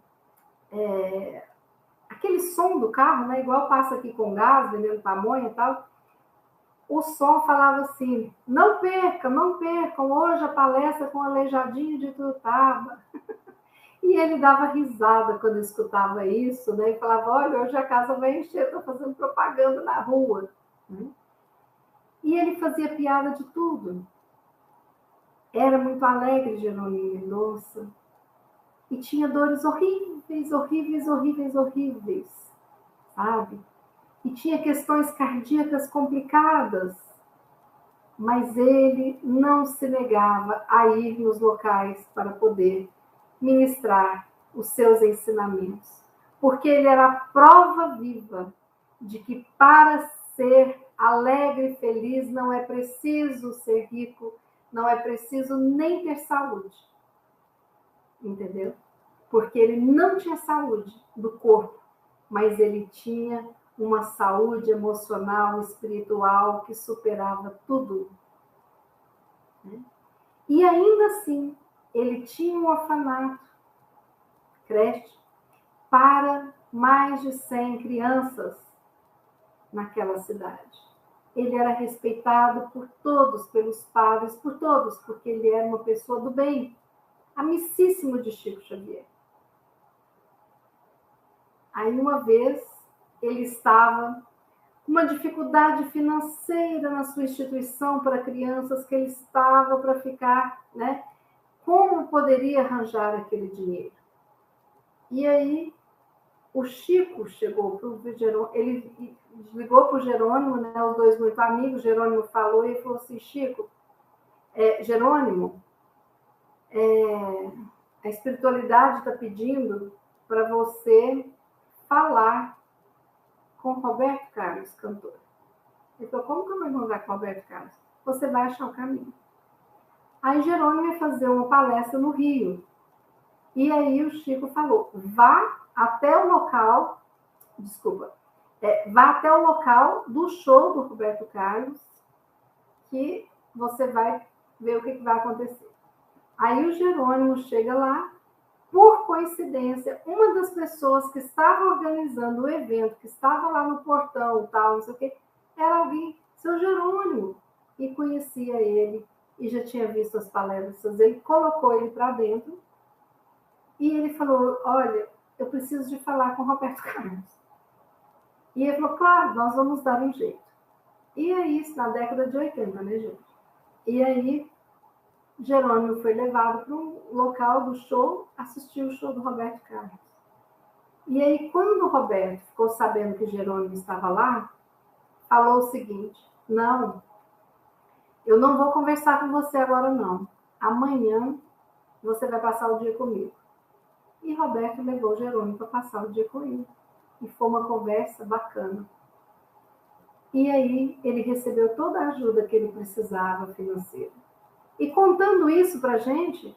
som do carro, né? Igual passa aqui com gás, vendendo pamonha e tal. O som falava assim, não percam, hoje a palestra com Aleijadinho de Tuiutaba. E ele dava risada quando escutava isso, né? E falava, olha, hoje a casa vai encher, estou fazendo propaganda na rua. E ele fazia piada de tudo. Era muito alegre, Jerônimo Mendonça. E tinha dores horríveis, sabe? E tinha questões cardíacas complicadas. Mas ele não se negava a ir nos locais para poder ministrar os seus ensinamentos. Porque ele era a prova viva de que para ser alegre e feliz não é preciso ser rico, não é preciso nem ter saúde. Entendeu? Porque ele não tinha saúde do corpo, mas ele tinha uma saúde emocional, espiritual, que superava tudo. E ainda assim, ele tinha um orfanato, creche, para mais de 100 crianças naquela cidade. Ele era respeitado por todos, pelos padres, por todos, porque ele era uma pessoa do bem, amicíssimo de Chico Xavier. Aí, uma vez, ele estava com uma dificuldade financeira na sua instituição para crianças, que ele estava para ficar, né? Como poderia arranjar aquele dinheiro? E aí, o Chico chegou para o Jerônimo, ele ligou para o Jerônimo, né, os dois muito amigos. Jerônimo falou e falou assim, Chico, Jerônimo, a espiritualidade está pedindo para você falar com Roberto Carlos, cantor. Ele falou, como que eu vou encontrar com Roberto Carlos? Você vai achar o caminho. Aí Jerônimo ia fazer uma palestra no Rio. E aí o Chico falou, vá até o local do show do Roberto Carlos, que você vai ver o que vai acontecer. Aí o Jerônimo chega lá, por coincidência, uma das pessoas que estava organizando o evento, que estava lá no portão, tal, não sei o quê, era alguém, seu Jerônimo, e conhecia ele, e já tinha visto as palestras. Ele colocou ele para dentro, e ele falou, olha, eu preciso de falar com o Roberto Carlos. E ele falou, claro, nós vamos dar um jeito. E é isso, na década de 80, né, gente? E aí, Jerônimo foi levado para um local do show, assistiu o show do Roberto Carlos. E aí, quando o Roberto ficou sabendo que Jerônimo estava lá, falou o seguinte, não, eu não vou conversar com você agora, não. Amanhã você vai passar o dia comigo. E Roberto levou Jerônimo para passar o dia com ele. E foi uma conversa bacana. E aí ele recebeu toda a ajuda que ele precisava financeira. E contando isso para a gente,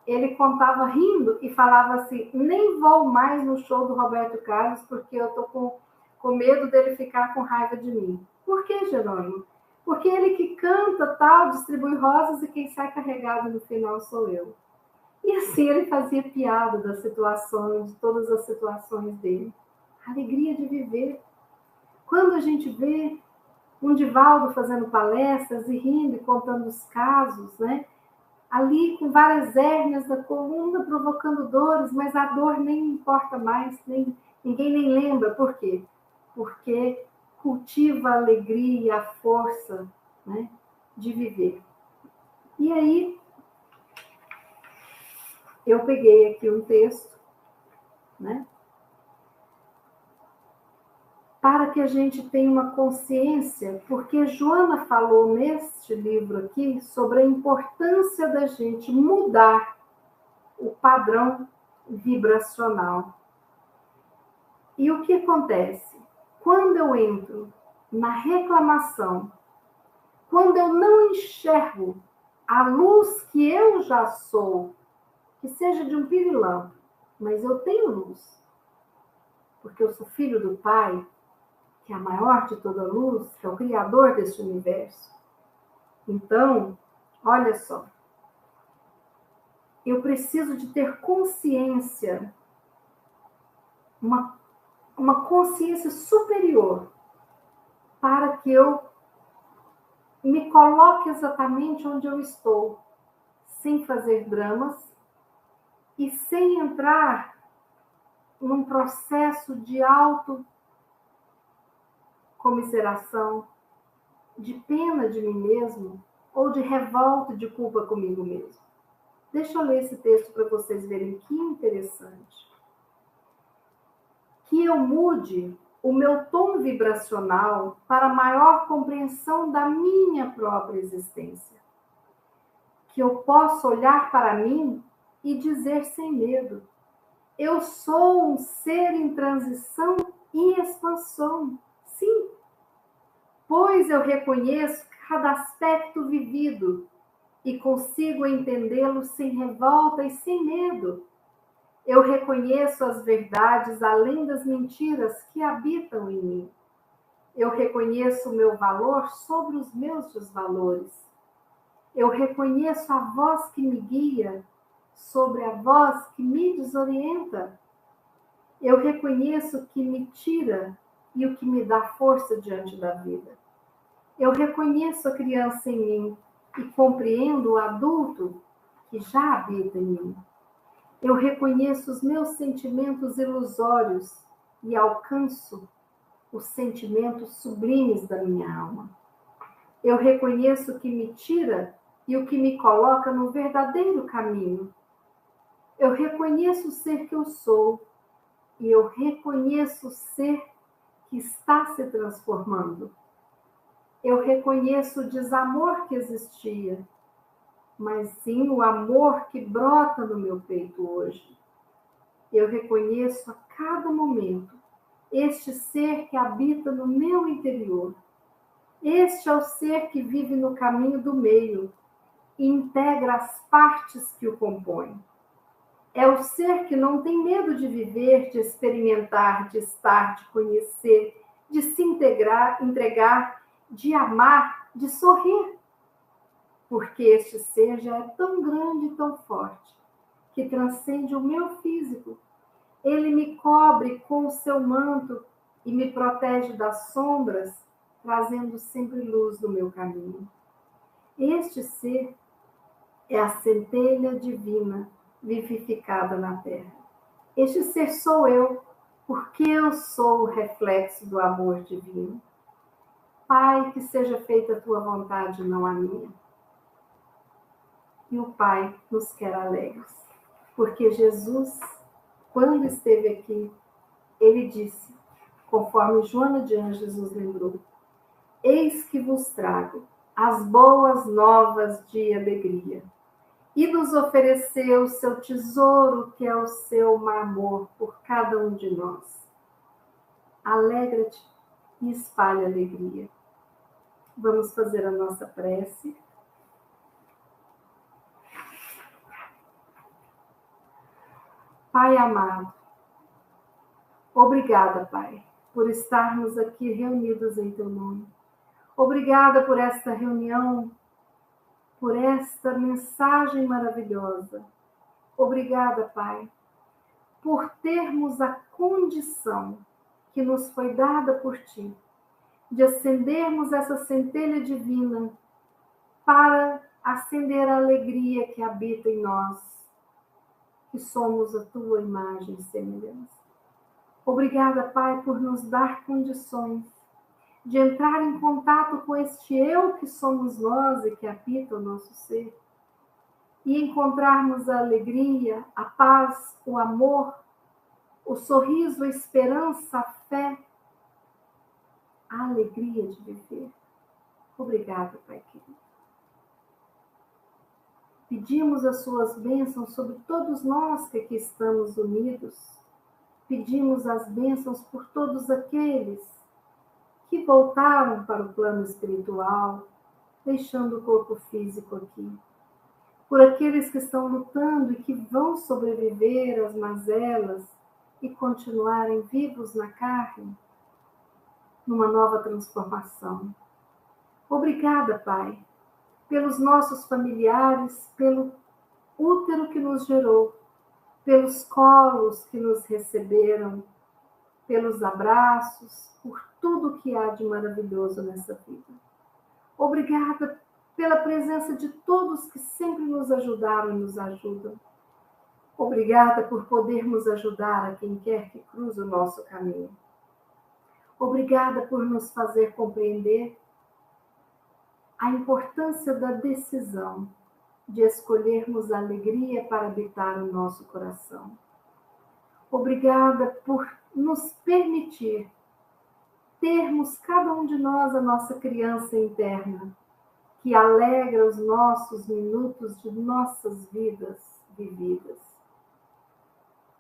ele contava rindo e falava assim, nem vou mais no show do Roberto Carlos porque eu estou com medo dele ficar com raiva de mim. Por que, Jerônimo? Porque ele que canta, tal, distribui rosas e quem sai carregado no final sou eu. E assim ele fazia piada das situações, de todas as situações dele. A alegria de viver. Quando a gente vê um Divaldo fazendo palestras e rindo e contando os casos, né? Ali com várias hérnias da coluna provocando dores, mas a dor nem importa mais, ninguém nem lembra. Por quê? Porque cultiva a alegria e a força, né, de viver. E aí, eu peguei aqui um texto, né, para que a gente tenha uma consciência, porque Joana falou neste livro aqui sobre a importância da gente mudar o padrão vibracional. E o que acontece? Quando eu entro na reclamação, quando eu não enxergo a luz que eu já sou, que seja de um pirilampo, mas eu tenho luz, porque eu sou filho do Pai, que é a maior de toda luz, que é o Criador deste universo. Então, olha só, eu preciso de ter consciência, uma consciência superior, para que eu me coloque exatamente onde eu estou, sem fazer dramas e sem entrar num processo de autocomiseração, de pena de mim mesmo, ou de revolta, de culpa comigo mesmo. Deixa eu ler esse texto para vocês verem que interessante. Que eu mude o meu tom vibracional para maior compreensão da minha própria existência. Que eu possa olhar para mim e dizer sem medo: eu sou um ser em transição e expansão. Sim, pois eu reconheço cada aspecto vivido e consigo entendê-lo sem revolta e sem medo. Eu reconheço as verdades além das mentiras que habitam em mim. Eu reconheço o meu valor sobre os meus desvalores. Eu reconheço a voz que me guia sobre a voz que me desorienta. Eu reconheço o que me tira e o que me dá força diante da vida. Eu reconheço a criança em mim e compreendo o adulto que já habita em mim. Eu reconheço os meus sentimentos ilusórios e alcanço os sentimentos sublimes da minha alma. Eu reconheço o que me tira e o que me coloca no verdadeiro caminho. Eu reconheço o ser que eu sou e eu reconheço o ser que está se transformando. Eu reconheço o desamor que existia, mas sim o amor que brota no meu peito hoje. Eu reconheço a cada momento este ser que habita no meu interior. Este é o ser que vive no caminho do meio e integra as partes que o compõem. É o ser que não tem medo de viver, de experimentar, de estar, de conhecer, de se entregar, de amar, de sorrir. Porque este ser já é tão grande e tão forte, que transcende o meu físico. Ele me cobre com o seu manto e me protege das sombras, trazendo sempre luz no meu caminho. Este ser é a centelha divina vivificada na terra. Este ser sou eu, porque eu sou o reflexo do amor divino. Pai, que seja feita a tua vontade, não a minha. E o Pai nos quer alegres, porque Jesus, quando esteve aqui, ele disse, conforme Joana de Ângeles nos lembrou: eis que vos trago as boas novas de alegria. E nos ofereceu o seu tesouro, que é o seu amor por cada um de nós. Alegra-te e espalhe alegria. Vamos fazer a nossa prece. Pai amado, obrigada, Pai, por estarmos aqui reunidos em teu nome. Obrigada por esta reunião, por esta mensagem maravilhosa. Obrigada, Pai, por termos a condição que nos foi dada por Ti, de acendermos essa centelha divina para acender a alegria que habita em nós, que somos a Tua imagem e semelhança. Obrigada, Pai, por nos dar condições de entrar em contato com este eu que somos nós e que habita o nosso ser, e encontrarmos a alegria, a paz, o amor, o sorriso, a esperança, a fé, a alegria de viver. Obrigada, Pai querido. Pedimos as suas bênçãos sobre todos nós que aqui estamos unidos. Pedimos as bênçãos por todos aqueles que voltaram para o plano espiritual, deixando o corpo físico aqui. Por aqueles que estão lutando e que vão sobreviver às mazelas e continuarem vivos na carne, numa nova transformação. Obrigada, Pai, pelos nossos familiares, pelo útero que nos gerou, pelos colos que nos receberam, pelos abraços, por tudo que há de maravilhoso nessa vida. Obrigada pela presença de todos que sempre nos ajudaram e nos ajudam. Obrigada por podermos ajudar a quem quer que cruze o nosso caminho. Obrigada por nos fazer compreender a importância da decisão de escolhermos a alegria para habitar o nosso coração. Obrigada por nos permitir termos cada um de nós a nossa criança interna, que alegra os nossos minutos de nossas vidas vividas.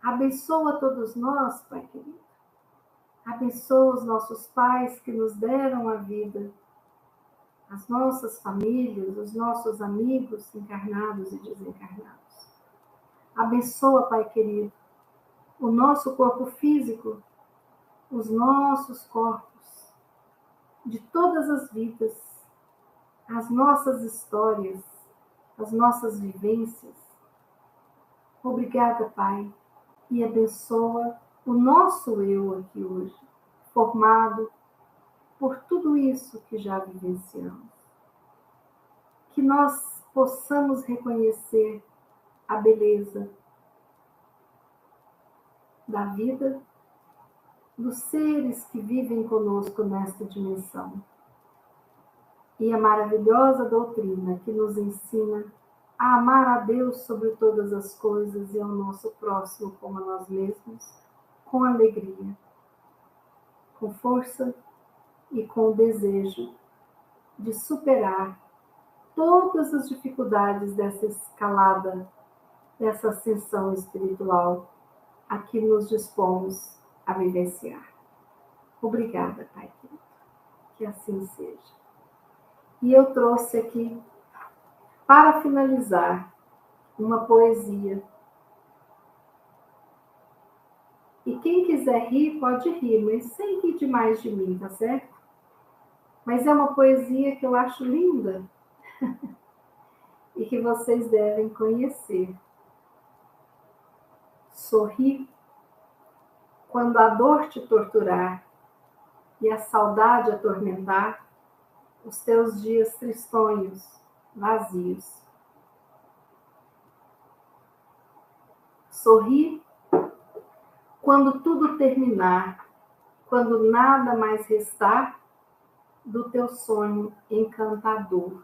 Abençoa todos nós, Pai querido. Abençoa os nossos pais que nos deram a vida, as nossas famílias, os nossos amigos encarnados e desencarnados. Abençoa, Pai querido, o nosso corpo físico, os nossos corpos, de todas as vidas, as nossas histórias, as nossas vivências. Obrigada, Pai, e abençoa o nosso eu aqui hoje, formado por tudo isso que já vivenciamos. Que nós possamos reconhecer a beleza da vida, dos seres que vivem conosco nesta dimensão. E a maravilhosa doutrina que nos ensina a amar a Deus sobre todas as coisas e ao nosso próximo como a nós mesmos, com alegria, com força e com o desejo de superar todas as dificuldades dessa escalada, dessa ascensão espiritual a que nos dispomos a vivenciar. Obrigada, Pai querido. Que assim seja. E eu trouxe aqui, para finalizar, uma poesia. E quem quiser rir, pode rir, mas sem rir demais de mim, tá certo? Mas é uma poesia que eu acho linda e que vocês devem conhecer. Sorri quando a dor te torturar e a saudade atormentar os teus dias tristonhos, vazios. Sorri quando tudo terminar, quando nada mais restar do teu sonho encantador.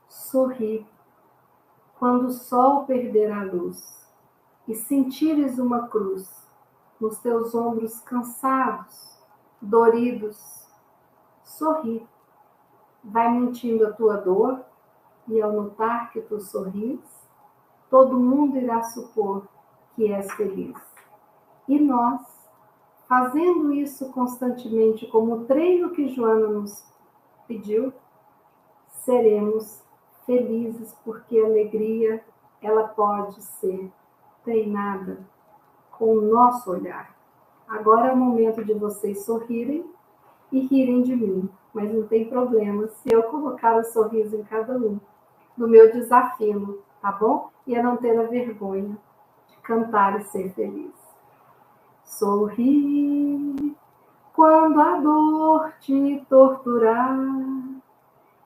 Sorri quando o sol perder a luz e sentires uma cruz nos teus ombros cansados, doridos. Sorri. Vai mentindo a tua dor e ao notar que tu sorris, todo mundo irá supor que és feliz. E nós, fazendo isso constantemente como o treino que Joana nos pediu, seremos felizes porque a alegria ela pode ser treinada com o nosso olhar. Agora é o momento de vocês sorrirem e rirem de mim, mas não tem problema se eu colocar o sorriso em cada um, no meu desafio, tá bom? E a não ter a vergonha de cantar e ser feliz. Sorri quando a dor te torturar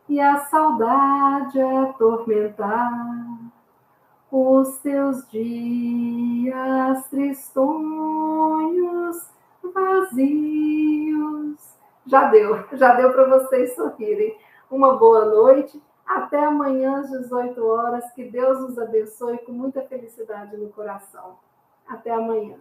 e a saudade atormentar os teus dias tristonhos, vazios. Já deu para vocês sorrirem. Uma boa noite. Até amanhã às 18 horas. Que Deus nos abençoe com muita felicidade no coração. Até amanhã.